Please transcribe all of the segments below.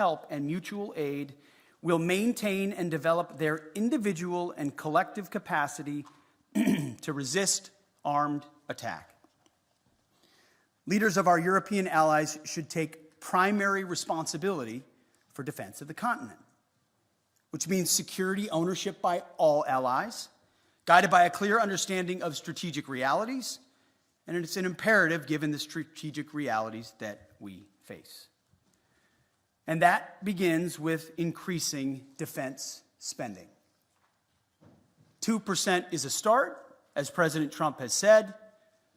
help and mutual aid will maintain and develop their individual and collective capacity to resist armed attack. Leaders of our European allies should take primary responsibility for defense of the continent, which means security ownership by all allies, guided by a clear understanding of strategic realities, and it's an imperative given the strategic realities that we face. And that begins with increasing defense spending. 2% is a start, as President Trump has said,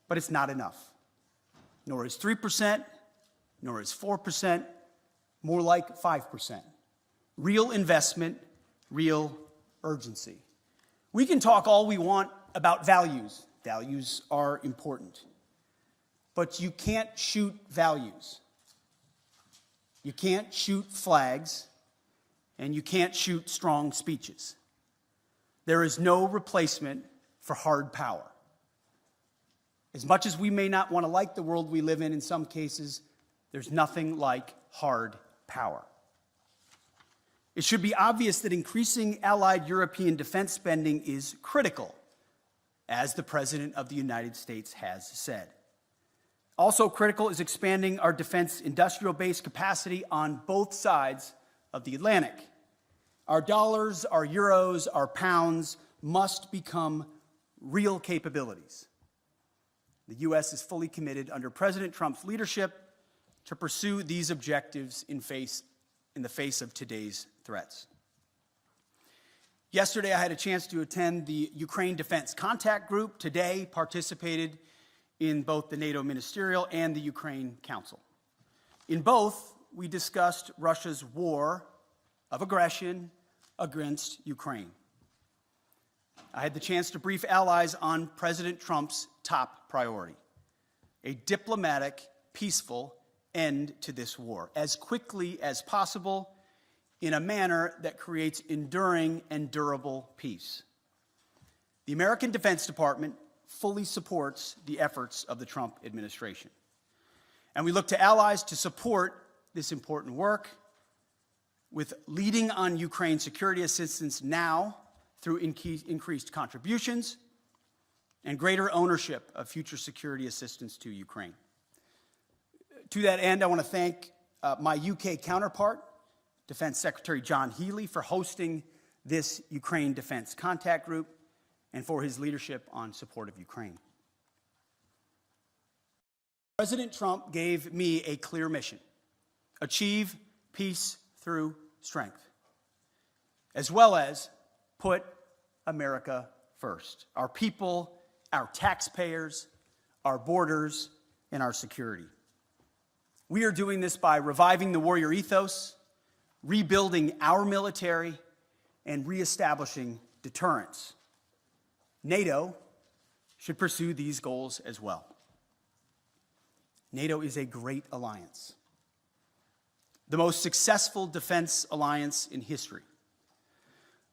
but it's not enough. Nor is 3%, nor is 4%, more like 5%. Real investment, real urgency. We can talk all we want about values. Values are important. But you can't shoot values. You can't shoot flags, and you can't shoot strong speeches. There is no replacement for hard power. As much as we may not want to like the world we live in some cases, there's nothing like hard power. It should be obvious that increasing allied European defense spending is critical, as the President of the United States has said. Also critical is expanding our defense industrial base capacity on both sides of the Atlantic. Our dollars, our euros, our pounds must become real capabilities. The U.S. is fully committed under President Trump's leadership to pursue these objectives in the face of today's threats. Yesterday, I had a chance to attend the Ukraine Defense Contact Group. Today, participated in both the NATO Ministerial and the Ukraine Council. In both, we discussed Russia's war of aggression against Ukraine. I had the chance to brief allies on President Trump's top priority: a diplomatic, peaceful end to this war, as quickly as possible, in a manner that creates enduring and durable peace. The American Defense Department fully supports the efforts of the Trump administration. And we look to allies to support this important work with leading on Ukraine security assistance now through increased contributions and greater ownership of future security assistance to Ukraine. To that end, I want to thank my UK counterpart, Defense Secretary John Healey, for hosting this Ukraine Defense Contact Group and for his leadership on support of Ukraine. President Trump gave me a clear mission: achieve peace through strength, as well as put America first, our people, our taxpayers, our borders, and our security. We are doing this by reviving the warrior ethos, rebuilding our military, and reestablishing deterrence. NATO should pursue these goals as well. NATO is a great alliance, the most successful defense alliance in history.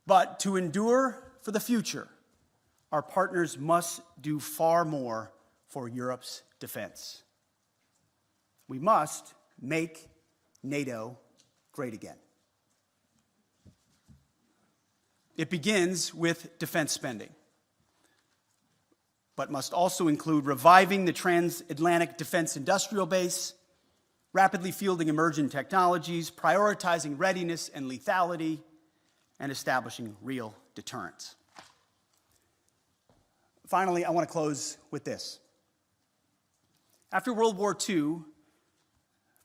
But to endure for the future, our partners must do far more for Europe's defense. We must make NATO great again. It begins with defense spending, but must also include reviving the transatlantic defense industrial base, rapidly fielding emerging technologies, prioritizing readiness and lethality, and establishing real deterrence. Finally, I want to close with this. After World War II,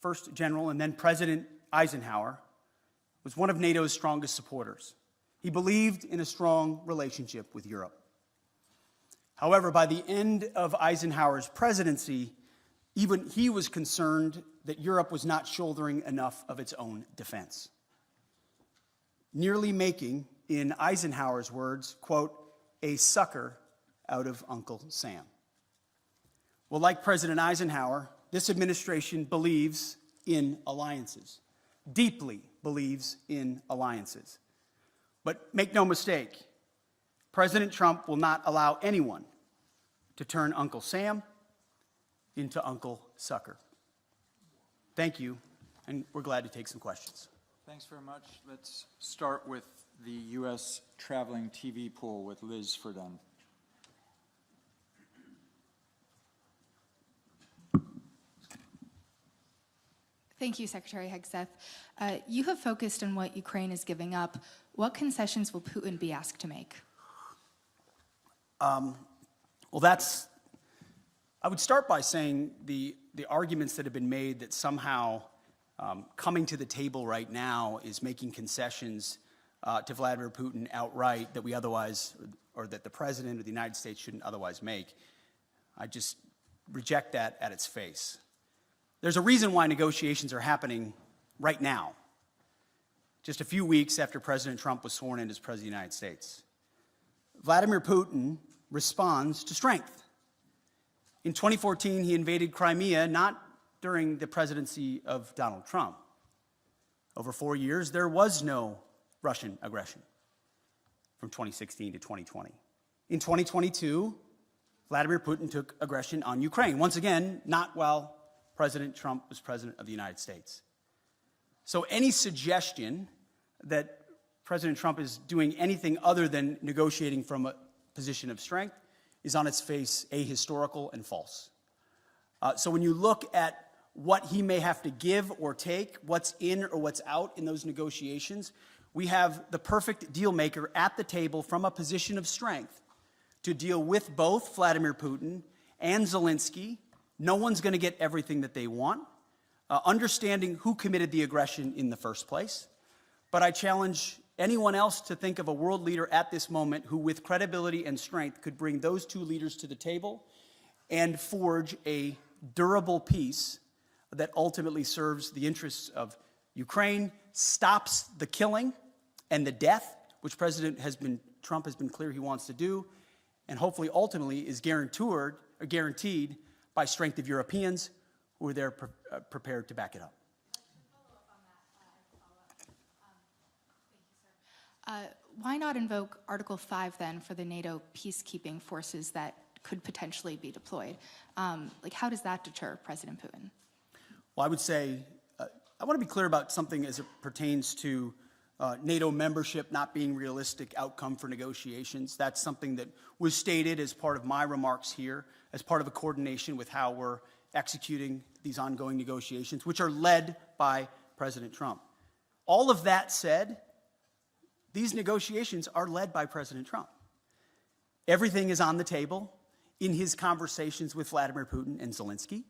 first General and then President Eisenhower was one of NATO's strongest supporters. He believed in a strong relationship with Europe. However, by the end of Eisenhower's presidency, even he was concerned that Europe was not shouldering enough of its own defense, nearly making, in Eisenhower's words, quote, a sucker out of Uncle Sam. Well, like President Eisenhower, this administration believes in alliances, deeply believes in alliances. But make no mistake, President Trump will not allow anyone to turn Uncle Sam into Uncle Sucker. Thank you, and we're glad to take some questions. Thanks very much. Let's start with the U.S. traveling TV pool with Liz Ferdun. Thank you, Secretary Hegseth. You have focused on what Ukraine is giving up. What concessions will Putin be asked to make? I would start by saying the arguments that have been made that somehow coming to the table right now is making concessions to Vladimir Putin outright that we otherwise, or that the President of the United States shouldn't otherwise make. I just reject that at its face. There's a reason why negotiations are happening right now, just a few weeks after President Trump was sworn in as President of the United States. Vladimir Putin responds to strength. In 2014, he invaded Crimea, not during the presidency of Donald Trump. Over 4 years, there was no Russian aggression from 2016 to 2020. In 2022, Vladimir Putin took aggression on Ukraine. Once again, not while President Trump was President of the United States. So any suggestion that President Trump is doing anything other than negotiating from a position of strength is on its face ahistorical and false. So when you look at what he may have to give or take, what's in or what's out in those negotiations, we have the perfect deal maker at the table from a position of strength to deal with both Vladimir Putin and Zelensky. No one's going to get everything that they want, understanding who committed the aggression in the first place. But I challenge anyone else to think of a world leader at this moment who, with credibility and strength, could bring those two leaders to the table and forge a durable peace that ultimately serves the interests of Ukraine, stops the killing and the death, which Trump has been clear he wants to do, and hopefully ultimately is guaranteed by strength of Europeans who are there prepared to back it up. Why not invoke Article 5 then for the NATO peacekeeping forces that could potentially be deployed? How does that deter President Putin? Well, I would say, I want to be clear about something as it pertains to NATO membership not being realistic outcome for negotiations. That's something that was stated as part of my remarks here, as part of a coordination with how we're executing these ongoing negotiations, which are led by President Trump. All of that said, these negotiations are led by President Trump. Everything is on the table in his conversations with Vladimir Putin and Zelensky.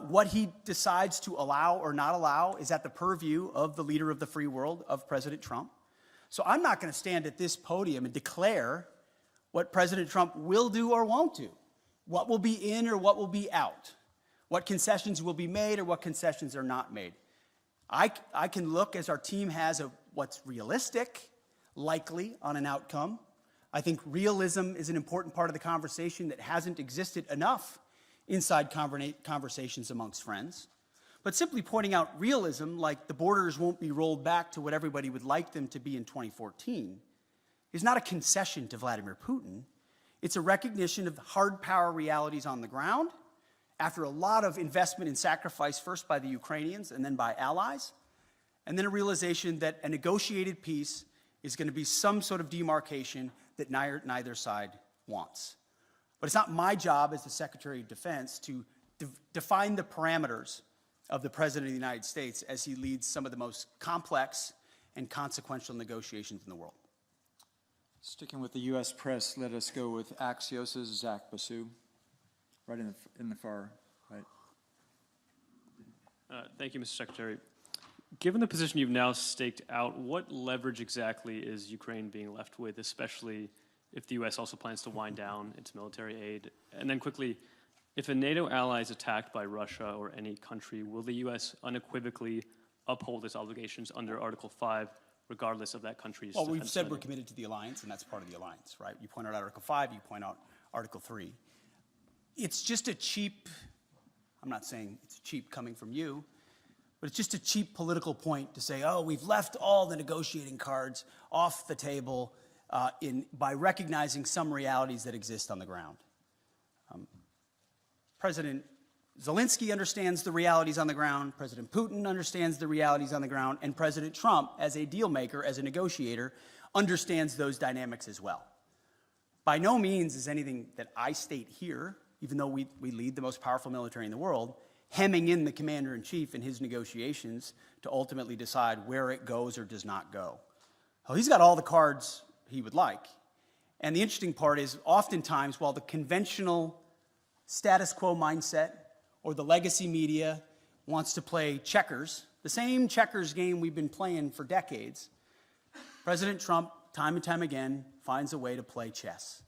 What he decides to allow or not allow is at the purview of the leader of the free world, of President Trump. So I'm not going to stand at this podium and declare what President Trump will do or won't do, what will be in or what will be out, what concessions will be made or what concessions are not made. I can look, as our team has, at what's realistic, likely on an outcome. I think realism is an important part of the conversation that hasn't existed enough inside conversations amongst friends. But simply pointing out realism, like the borders won't be rolled back to what everybody would like them to be in 2014, is not a concession to Vladimir Putin. It's a recognition of the hard power realities on the ground after a lot of investment and sacrifice, first by the Ukrainians and then by allies, and then a realization that a negotiated peace is going to be some sort of demarcation that neither side wants. But it's not my job as the Secretary of Defense to define the parameters of the President of the United States as he leads some of the most complex and consequential negotiations in the world. Sticking with the U.S. press, let us go with Axios' Zach Basu, right in the far right. Thank you, Mr. Secretary. Given the position you've now staked out, what leverage exactly is Ukraine being left with, especially if the U.S. also plans to wind down its military aid? And then quickly, if a NATO ally is attacked by Russia or any country, will the U.S. unequivocally uphold its obligations under Article 5, regardless of that country's Well, we've defense said spending? we're committed to the alliance, and that's part of the alliance, right? You point out Article 5, you point out Article 3. It's just a cheap, I'm not saying it's cheap coming from you, but it's just a cheap political point to say, oh, we've left all the negotiating cards off the table by recognizing some realities that exist on the ground. President Zelensky understands the realities on the ground, President Putin understands the realities on the ground, and President Trump, as a deal maker, as a negotiator, understands those dynamics as well. By no means is anything that I state here, even though we lead the most powerful military in the world, hemming in the commander-in-chief in his negotiations to ultimately decide where it goes or does not go. Well, he's got all the cards he would like. And the interesting part is, oftentimes, while the conventional status quo mindset or the legacy media wants to play checkers, the same checkers game we've been playing for decades, President Trump, time and time again, finds a way to play chess.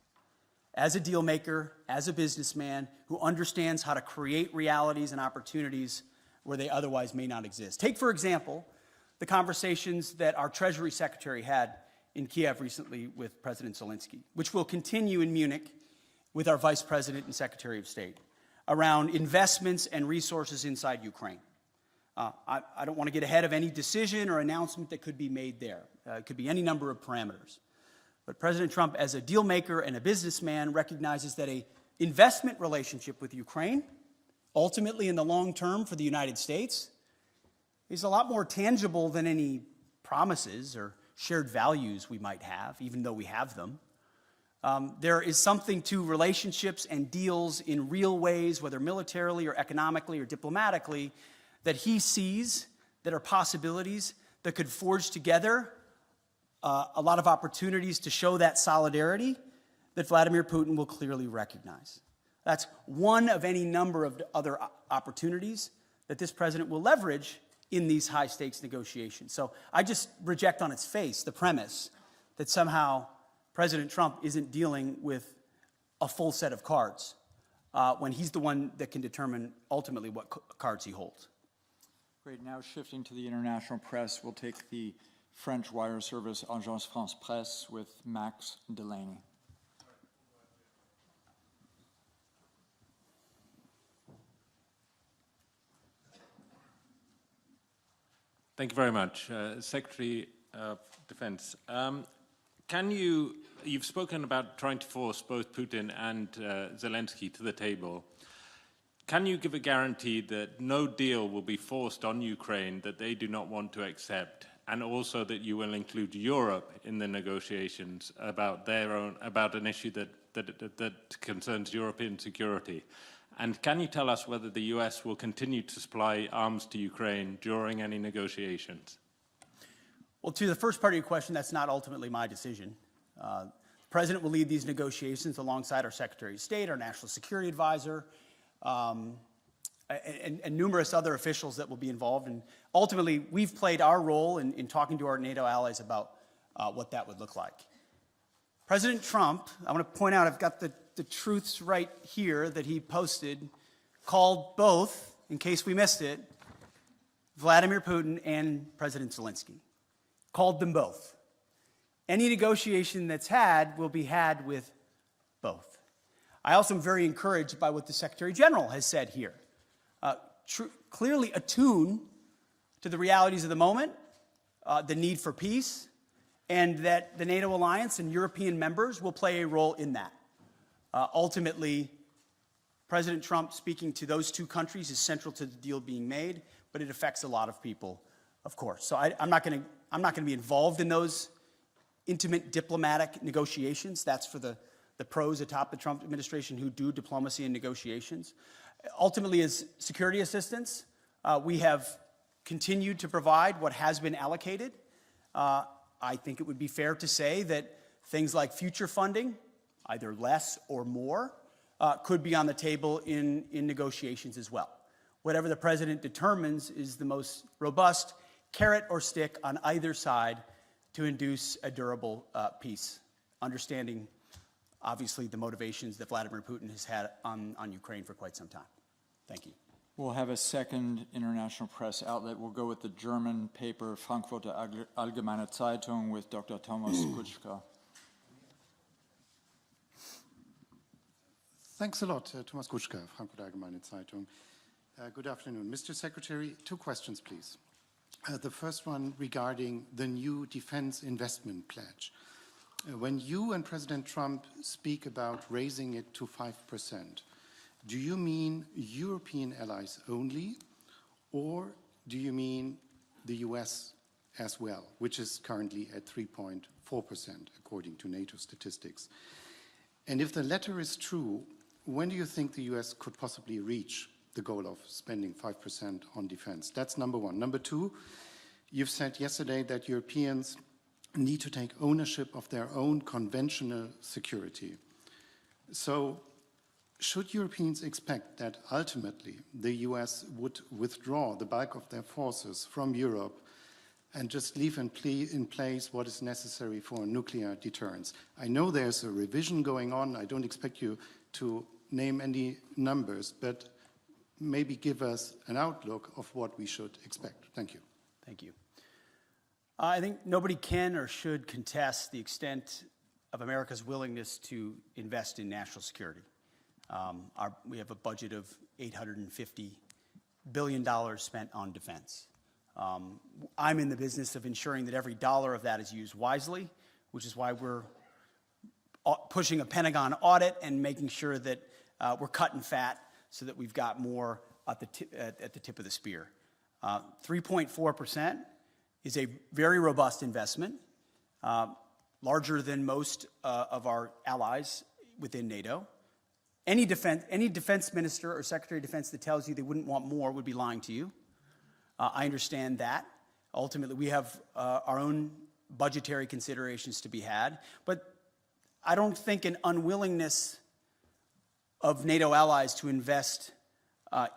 As a deal maker, as a businessman who understands how to create realities and opportunities where they otherwise may not exist. Take, for example, the conversations that our Treasury Secretary had in Kiev recently with President Zelensky, which will continue in Munich with our Vice President and Secretary of State, around investments and resources inside Ukraine. I don't want to get ahead of any decision or announcement that could be made there. It could be any number of parameters. But President Trump, as a deal maker and a businessman, recognizes that an investment relationship with Ukraine, ultimately in the long term for the United States, is a lot more tangible than any promises or shared values we might have, even though we have them. There is something to relationships and deals in real ways, whether militarily or economically or diplomatically, that he sees that are possibilities that could forge together a lot of opportunities to show that solidarity that Vladimir Putin will clearly recognize. That's one of any number of other opportunities that this president will leverage in these high-stakes negotiations. So I just reject on its face the premise that somehow President Trump isn't dealing with a full set of cards when he's the one that can determine ultimately what cards he holds. Great. Now shifting to the international press, we'll take the French wire service Agence France Presse with Max Delaney. Thank you very much. Secretary of Defense, you've spoken about trying to force both Putin and Zelensky to the table. Can you give a guarantee that no deal will be forced on Ukraine that they do not want to accept, and also that you will include Europe in the negotiations about an issue that concerns European security? And can you tell us whether the US will continue to supply arms to Ukraine during any negotiations? Well, to the first part of your question, that's not ultimately my decision. The President will lead these negotiations alongside our Secretary of State, our National Security Advisor, and numerous other officials that will be involved. And ultimately, we've played our role in talking to our NATO allies about what that would look like. President Trump, I want to point out, I've got the truths right here that he posted, called both, in case we missed it, Vladimir Putin and President Zelensky. Called them both. Any negotiation that's had will be had with both. I also am very encouraged by what the Secretary General has said here. Clearly attuned to the realities of the moment, the need for peace, and that the NATO alliance and European members will play a role in that. Ultimately, President Trump speaking to those two countries is central to the deal being made, but it affects a lot of people, of course. So I'm not going to be involved in those intimate diplomatic negotiations. That's for the pros atop the Trump administration who do diplomacy and negotiations. Ultimately, as security assistance, we have continued to provide what has been allocated. I think it would be fair to say that things like future funding, either less or more, could be on the table in negotiations as well. Whatever the president determines is the most robust carrot or stick on either side to induce a durable peace, understanding, obviously, the motivations that Vladimir Putin has had on Ukraine for quite some time. Thank you. We'll have a second international press outlet. We'll go with the German paper Frankfurter Allgemeine Zeitung with Dr. Thomas Kutschka. Thanks a lot, Thomas Kutschka, Frankfurter Allgemeine Zeitung. Good afternoon. Mr. Secretary, 2 questions, please. The first one regarding the new defense investment pledge. When you and President Trump speak about raising it to 5%, do you mean European allies only, or do you mean the US as well, which is currently at 3.4% according to NATO statistics? And if the latter is true, when do you think the US could possibly reach the goal of spending 5% on defense? That's number one. Number two, you've said yesterday that Europeans need to take ownership of their own conventional security. So should Europeans expect that ultimately the US would withdraw the bulk of their forces from Europe and just leave in place what is necessary for nuclear deterrence? I know there's a revision going on. I don't expect you to name any numbers, but maybe give us an outlook of what we should expect. Thank you. Thank you. I think nobody can or should contest the extent of America's willingness to invest in national security. We have a budget of $850 billion spent on defense. I'm in the business of ensuring that every dollar of that is used wisely, which is why we're pushing a Pentagon audit and making sure that we're cutting fat so that we've got more at the tip of the spear. 3.4% is a very robust investment, larger than most of our allies within NATO. Any defense minister or secretary of defense that tells you they wouldn't want more would be lying to you. I understand that. Ultimately, we have our own budgetary considerations to be had, but I don't think an unwillingness of NATO allies to invest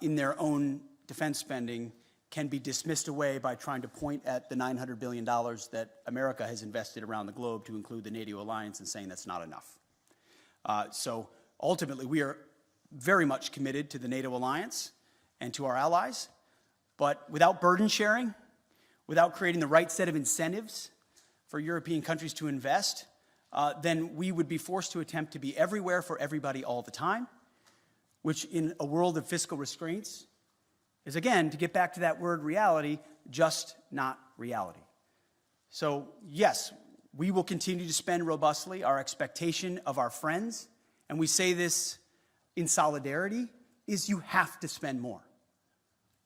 in their own defense spending can be dismissed away by trying to point at the $900 billion that America has invested around the globe to include the NATO Alliance and saying that's not enough. So ultimately, we are very much committed to the NATO Alliance and to our allies, but without burden sharing, without creating the right set of incentives for European countries to invest, then we would be forced to attempt to be everywhere for everybody all the time, which in a world of fiscal restraints is, again, to get back to that word reality, just not reality. So yes, we will continue to spend robustly. Our expectation of our friends, and we say this in solidarity, is you have to spend more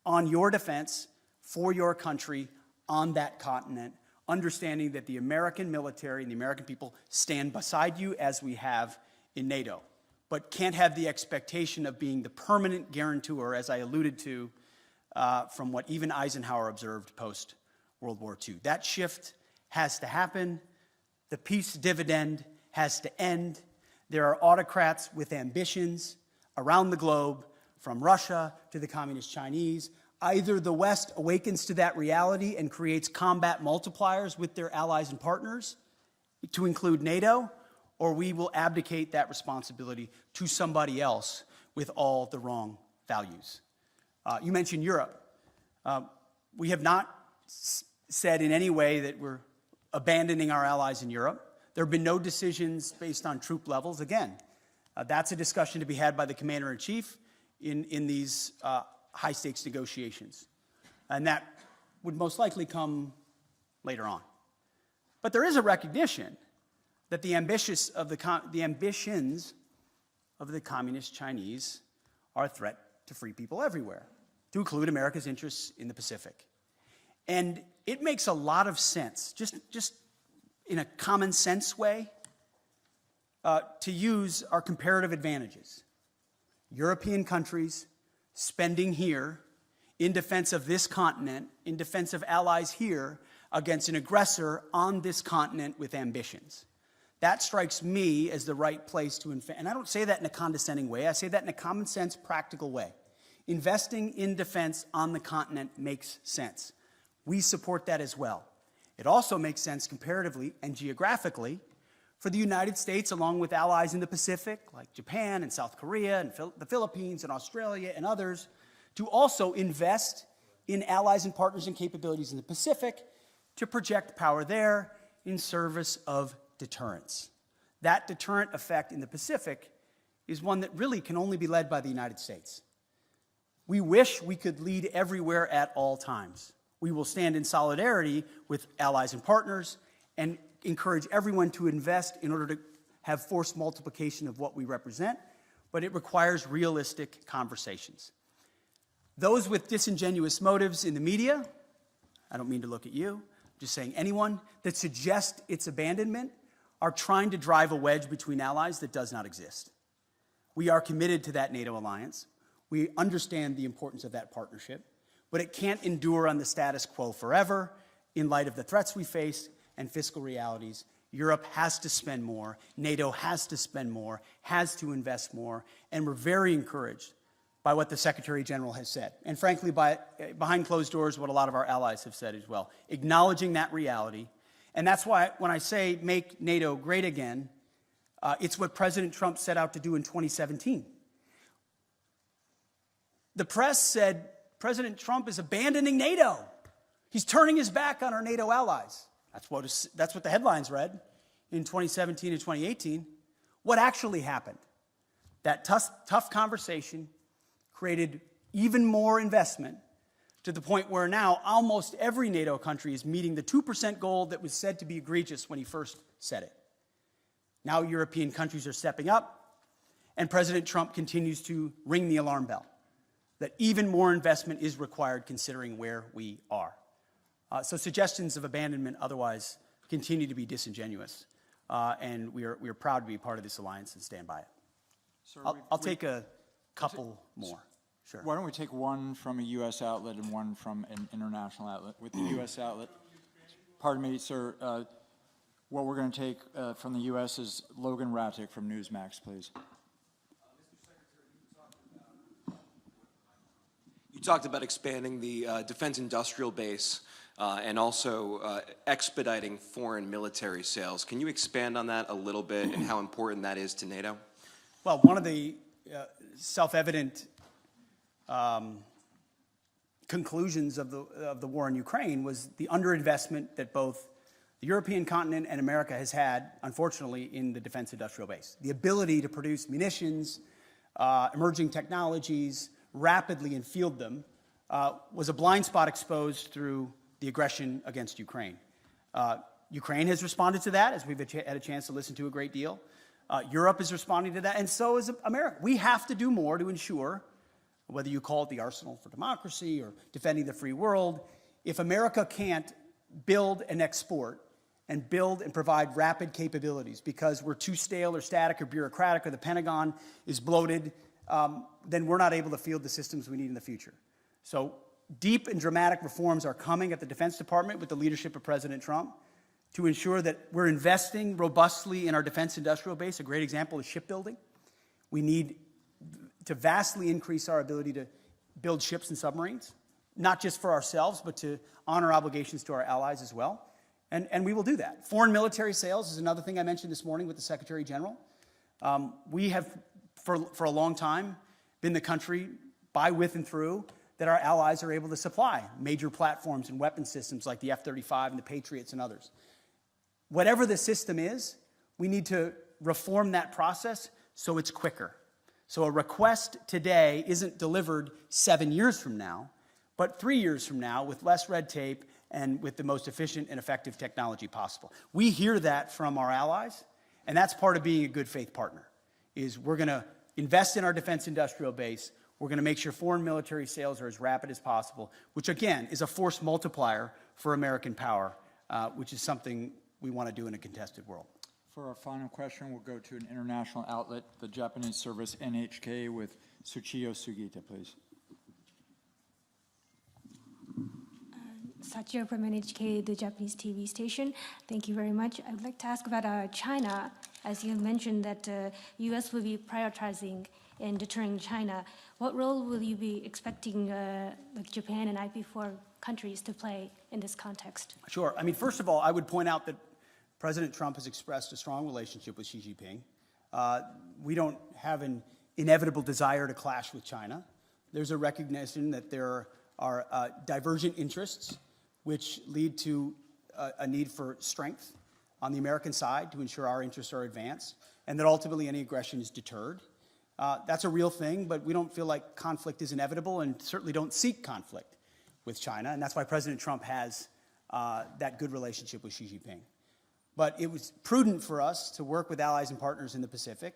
on your defense, for your country, on that continent, understanding that the American military and the American people stand beside you as we have in NATO, but can't have the expectation of being the permanent guarantor, as I alluded to, from what even Eisenhower observed post-World War II. That shift has to happen. The peace dividend has to end. There are autocrats with ambitions around the globe, from Russia to the Communist Chinese. Either the West awakens to that reality and creates combat multipliers with their allies and partners, to include NATO, or we will abdicate that responsibility to somebody else with all the wrong values. You mentioned Europe. We have not said in any way that we're abandoning our allies in Europe. There have been no decisions based on troop levels. Again, that's a discussion to be had by the commander-in-chief in these high-stakes negotiations. And that would most likely come later on. But there is a recognition that the ambitions of the Communist Chinese are a threat to free people everywhere, to include America's interests in the Pacific. And it makes a lot of sense, just in a common sense way, to use our comparative advantages. European countries spending here in defense of this continent, in defense of allies here, against an aggressor on this continent with ambitions. That strikes me as the right place to invest. And I don't say that in a condescending way. I say that in a common sense, practical way. Investing in defense on the continent makes sense. We support that as well. It also makes sense comparatively and geographically for the United States, along with allies in the Pacific, like Japan and South Korea and the Philippines and Australia and others, to also invest in allies and partners and capabilities in the Pacific to project power there in service of deterrence. That deterrent effect in the Pacific is one that really can only be led by the United States. We wish we could lead everywhere at all times. We will stand in solidarity with allies and partners and encourage everyone to invest in order to have force multiplication of what we represent. But but it requires realistic conversations. Those with disingenuous motives in the media, I don't mean to look at you, I'm just saying anyone that suggests its abandonment are trying to drive a wedge between allies that does not exist. We are committed to that NATO alliance. We understand the importance of that partnership, but it can't endure on the status quo forever in light of the threats we face and fiscal realities. Europe has to spend more, NATO has to spend more, has to invest more, and we're very encouraged by what the Secretary General has said. And frankly, behind closed doors, what a lot of our allies have said as well, acknowledging that reality. And that's why when I say make NATO great again, it's what President Trump set out to do in 2017. The press said President Trump is abandoning NATO. He's turning his back on our NATO allies. That's what the headlines read in 2017 and 2018. What actually happened? That tough conversation created even more investment to the point where now almost every NATO country is meeting the 2% goal that was said to be egregious when he first said it. Now European countries are stepping up, and President Trump continues to ring the alarm bell that even more investment is required considering where we are. So suggestions of abandonment otherwise continue to be disingenuous, and we are proud to be part of this alliance and stand by it. Sir, I'll take a couple more. Sure. Why don't we take one from a U.S. outlet and one from an international outlet? With the U.S. outlet, pardon me, sir, what we're going to take from the U.S. is Logan Rattick from Newsmax, please. You talked about expanding the defense industrial base and also expediting foreign military sales. Can you expand on that a little bit and how important that is to NATO? Well, one of the self-evident conclusions of the war in Ukraine was the underinvestment that both the European continent and America has had, unfortunately, in the defense industrial base. The ability to produce munitions, emerging technologies, rapidly and field them was a blind spot exposed through the aggression against Ukraine. Ukraine has responded to that, as we've had a chance to listen to a great deal. Europe is responding to that, and so is America. We have to do more to ensure, whether you call it the arsenal for democracy or defending the free world, if America can't build and export and build and provide rapid capabilities because we're too stale or static or bureaucratic or the Pentagon is bloated, then we're not able to field the systems we need in the future. So deep and dramatic reforms are coming at the Defense Department with the leadership of President Trump to ensure that we're investing robustly in our defense industrial base. A great example is shipbuilding. We need to vastly increase our ability to build ships and submarines, not just for ourselves, but to honor obligations to our allies as well. And we will do that. Foreign military sales is another thing I mentioned this morning with the Secretary General. We have, for a long time, been the country, by, with, and through, that our allies are able to supply major platforms and weapon systems like the F-35 and the Patriots and others. Whatever the system is, we need to reform that process so it's quicker. So a request today isn't delivered 7 years from now, but 3 years from now with less red tape and with the most efficient and effective technology possible. We hear that from our allies, and that's part of being a good faith partner, is we're going to invest in our defense industrial base. We're going to make sure foreign military sales are as rapid as possible, which again is a force multiplier for American power, which is something we want to do in a contested world. For our final question, we'll go to an international outlet, the Japanese service NHK, with Tsuchiyo Sugita, please. Sachio from NHK, the Japanese TV station. Thank you very much. I would like to ask about China. As you mentioned that U.S. will be prioritizing and deterring China. What role will you be expecting like Japan and IP4 countries to play in this context? Sure. I mean, first of all, I would point out that President Trump has expressed a strong relationship with Xi Jinping. We don't have an inevitable desire to clash with China. There's a recognition that there are divergent interests which lead to a need for strength on the American side to ensure our interests are advanced, and that ultimately any aggression is deterred. That's a real thing, but we don't feel like conflict is inevitable and certainly don't seek conflict with China, and that's why President Trump has that good relationship with Xi Jinping. But it was prudent for us to work with allies and partners in the Pacific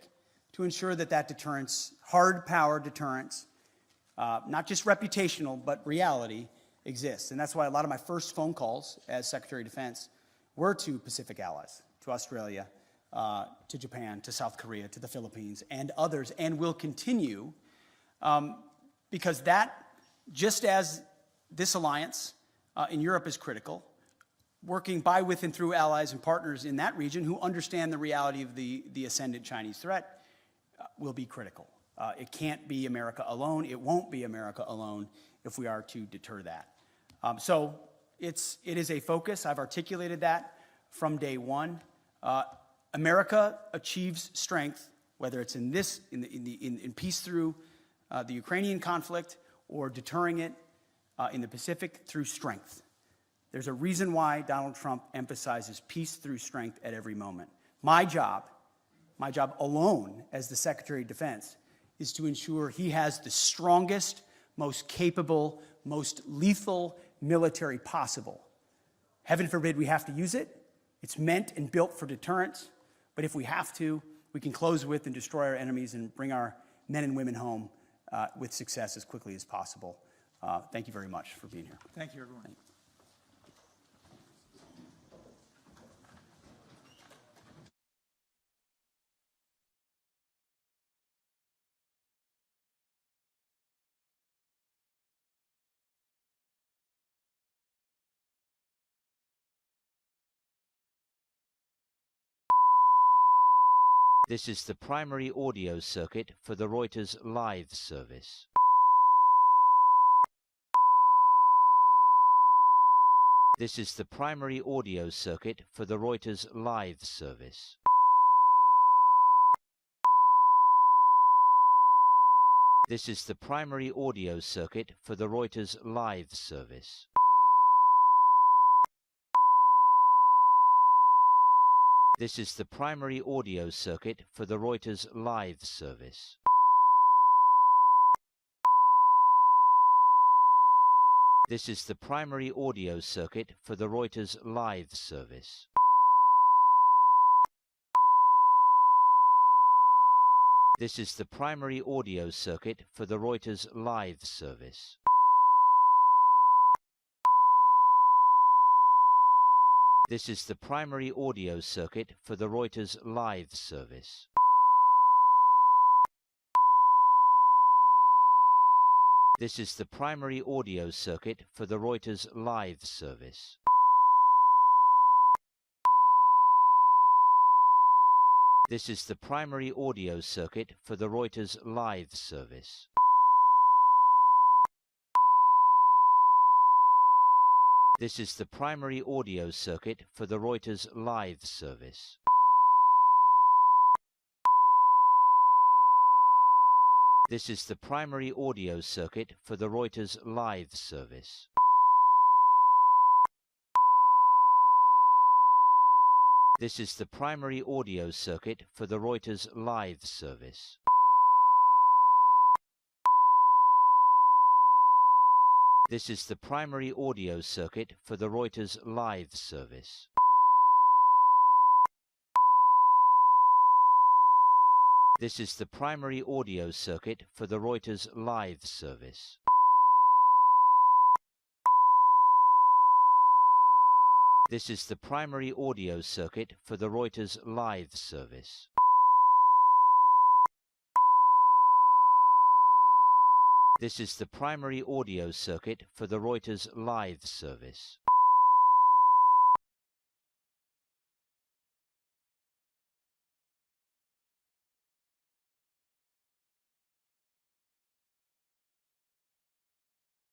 to ensure that that deterrence, hard power deterrence, not just reputational, but reality, exists. And that's why a lot of my first phone calls as Secretary of Defense were to Pacific allies, to Australia, to Japan, to South Korea, to the Philippines, and others, and will continue, because that, just as this alliance in Europe is critical, working by, with, and through allies and partners in that region who understand the reality of the ascendant Chinese threat will be critical. It can't be America alone. It won't be America alone if we are to deter that. So it is a focus. I've articulated that from day one. America achieves strength, whether it's in peace through the Ukrainian conflict or deterring it in the Pacific through strength. There's a reason why Donald Trump emphasizes peace through strength at every moment. My job alone as the Secretary of Defense is to ensure he has the strongest, most capable, most lethal military possible. Heaven forbid we have to use it. It's meant and built for deterrence. But if we have to, we can close with and destroy our enemies and bring our men and women home with success as quickly as possible. Thank you very much for being here. Thank you, everyone. This is the primary audio circuit for the Reuters live service. This is the primary audio circuit for the Reuters live service. This is the primary audio circuit for the Reuters live service. This is the primary audio circuit for the Reuters live service. This is the primary audio circuit for the Reuters live service. This is the primary audio circuit for the Reuters live service. This is the primary audio circuit for the Reuters live service. This is the primary audio circuit for the Reuters live service. This is the primary audio circuit for the Reuters live service. This is the primary audio circuit for the Reuters live service. This is the primary audio circuit for the Reuters live service. This is the primary audio circuit for the Reuters live service. This is the primary audio circuit for the Reuters live service. This is the primary audio circuit for the Reuters live service. This is the primary audio circuit for the Reuters live service. This is the primary audio circuit for the Reuters live service.